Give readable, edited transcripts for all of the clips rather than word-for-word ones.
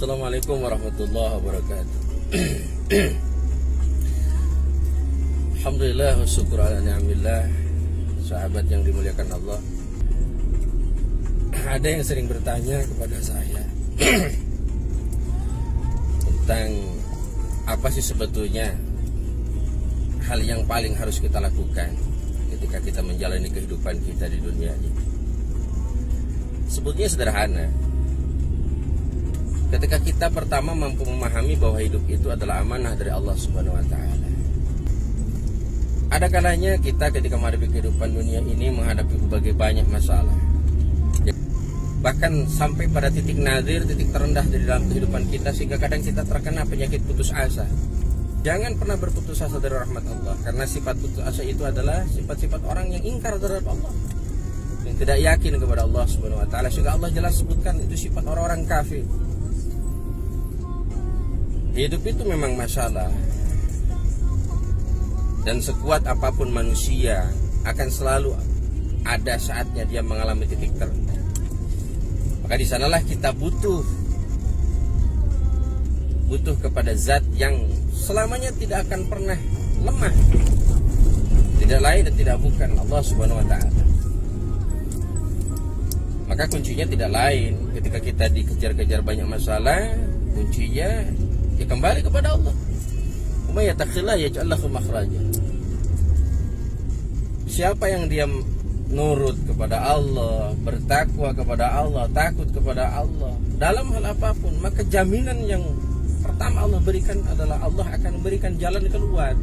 Assalamualaikum warahmatullahi wabarakatuh. Alhamdulillah wa syukur ala ni'amillah. Sahabat yang dimuliakan Allah, ada yang sering bertanya kepada saya tentang apa sih sebetulnya hal yang paling harus kita lakukan ketika kita menjalani kehidupan kita di dunia ini. Sebetulnya sederhana. Ketika kita pertama mampu memahami bahwa hidup itu adalah amanah dari Allah Subhanahu wa Ta'ala. Ada kalanya kita ketika menghadapi kehidupan dunia ini menghadapi berbagai banyak masalah, bahkan sampai pada titik nadir, titik terendah di dalam kehidupan kita, sehingga kadang kita terkena penyakit putus asa. Jangan pernah berputus asa dari rahmat Allah, karena sifat putus asa itu adalah sifat-sifat orang yang ingkar terhadap Allah, yang tidak yakin kepada Allah Subhanahu wa Ta'ala. Sehingga Allah jelas sebutkan itu sifat orang-orang kafir. Hidup itu memang masalah, dan sekuat apapun manusia akan selalu ada saatnya dia mengalami titik terendah. Maka di sanalah kita butuh kepada zat yang selamanya tidak akan pernah lemah, tidak lain dan tidak bukan Allah Subhanahu wa Ta'ala. Maka kuncinya tidak lain ketika kita dikejar-kejar banyak masalah, kuncinya ya kembali kepada Allah. Umay yattaqillah yaj'al lahu makhraja. Siapa yang dia nurut kepada Allah, bertakwa kepada Allah, takut kepada Allah dalam hal apapun, maka jaminan yang pertama Allah berikan adalah Allah akan memberikan jalan keluar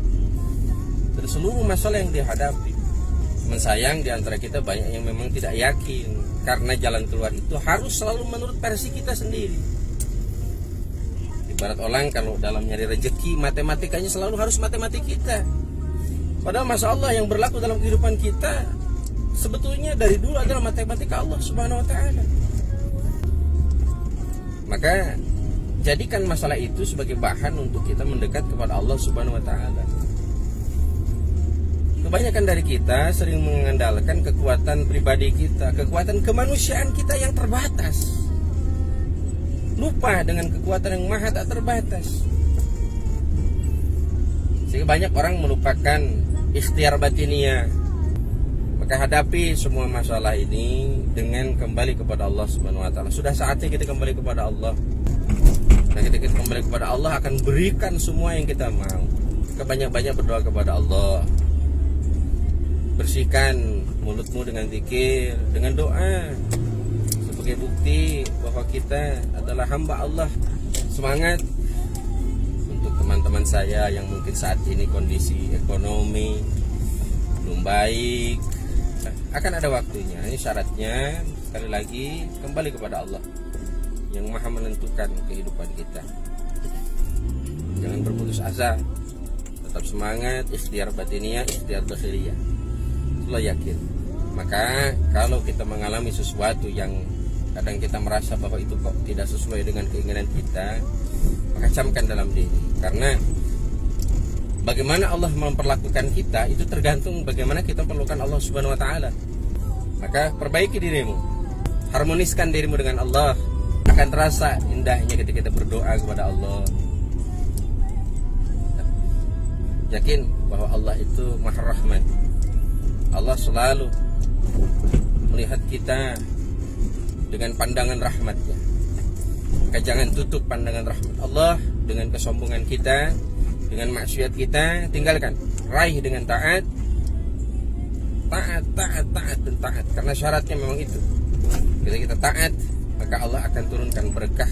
dari seluruh masalah yang dihadapi. Cuman sayang di antara kita banyak yang memang tidak yakin, karena jalan keluar itu harus selalu menurut versi kita sendiri. Ibarat orang kalau dalam nyari rezeki, matematikanya selalu harus matematik kita. Padahal masalah yang berlaku dalam kehidupan kita sebetulnya dari dulu adalah matematika Allah Subhanahu wa Ta'ala. Maka jadikan masalah itu sebagai bahan untuk kita mendekat kepada Allah Subhanahu wa Ta'ala. Kebanyakan dari kita sering mengandalkan kekuatan pribadi kita, kekuatan kemanusiaan kita yang terbatas, lupa dengan kekuatan yang maha tak terbatas. Sehingga banyak orang melupakan ikhtiar batinnya. Maka hadapi semua masalah ini dengan kembali kepada Allah Subhanahu wa Ta'ala. Sudah saatnya kita kembali kepada Allah. Nah, ketika kita kembali kepada Allah akan berikan semua yang kita mau. Banyak-banyak berdoa kepada Allah. Bersihkan mulutmu dengan zikir, dengan doa, sebagai bukti bahwa kita adalah hamba Allah. Semangat untuk teman-teman saya yang mungkin saat ini kondisi ekonomi belum baik, akan ada waktunya. Ini syaratnya sekali lagi kembali kepada Allah yang maha menentukan kehidupan kita. Jangan berputus asa, tetap semangat, ikhtiar batiniyah, ikhtiar dakhiliyah. Itulah yakin. Maka kalau kita mengalami sesuatu yang kadang kita merasa bahwa itu kok tidak sesuai dengan keinginan kita, maka camkan dalam diri. Karena bagaimana Allah memperlakukan kita itu tergantung bagaimana kita perlukan Allah Subhanahu wa Ta'ala. Maka perbaiki dirimu, harmoniskan dirimu dengan Allah. Akan terasa indahnya ketika kita berdoa kepada Allah. Yakin bahwa Allah itu Maha Rahman. Allah selalu melihat kita dengan pandangan rahmatnya. Maka jangan tutup pandangan rahmat Allah dengan kesombongan kita, dengan maksiat kita. Tinggalkan, raih dengan taat, dan taat. Karena syaratnya memang itu. Ketika kita taat, maka Allah akan turunkan berkah,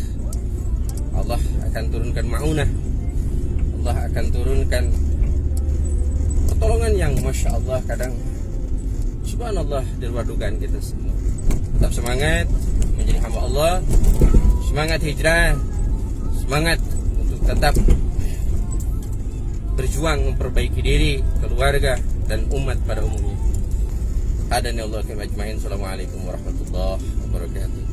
Allah akan turunkan ma'unah, Allah akan turunkan pertolongan yang Masya Allah kadang Subhanallah di luar dugaan kita semua. Tetap semangat menjadi hamba Allah, semangat hijrah, semangat untuk tetap berjuang memperbaiki diri, keluarga, dan umat pada umumnya. Hadani Allah ajma'in. Assalamualaikum warahmatullahi wabarakatuh.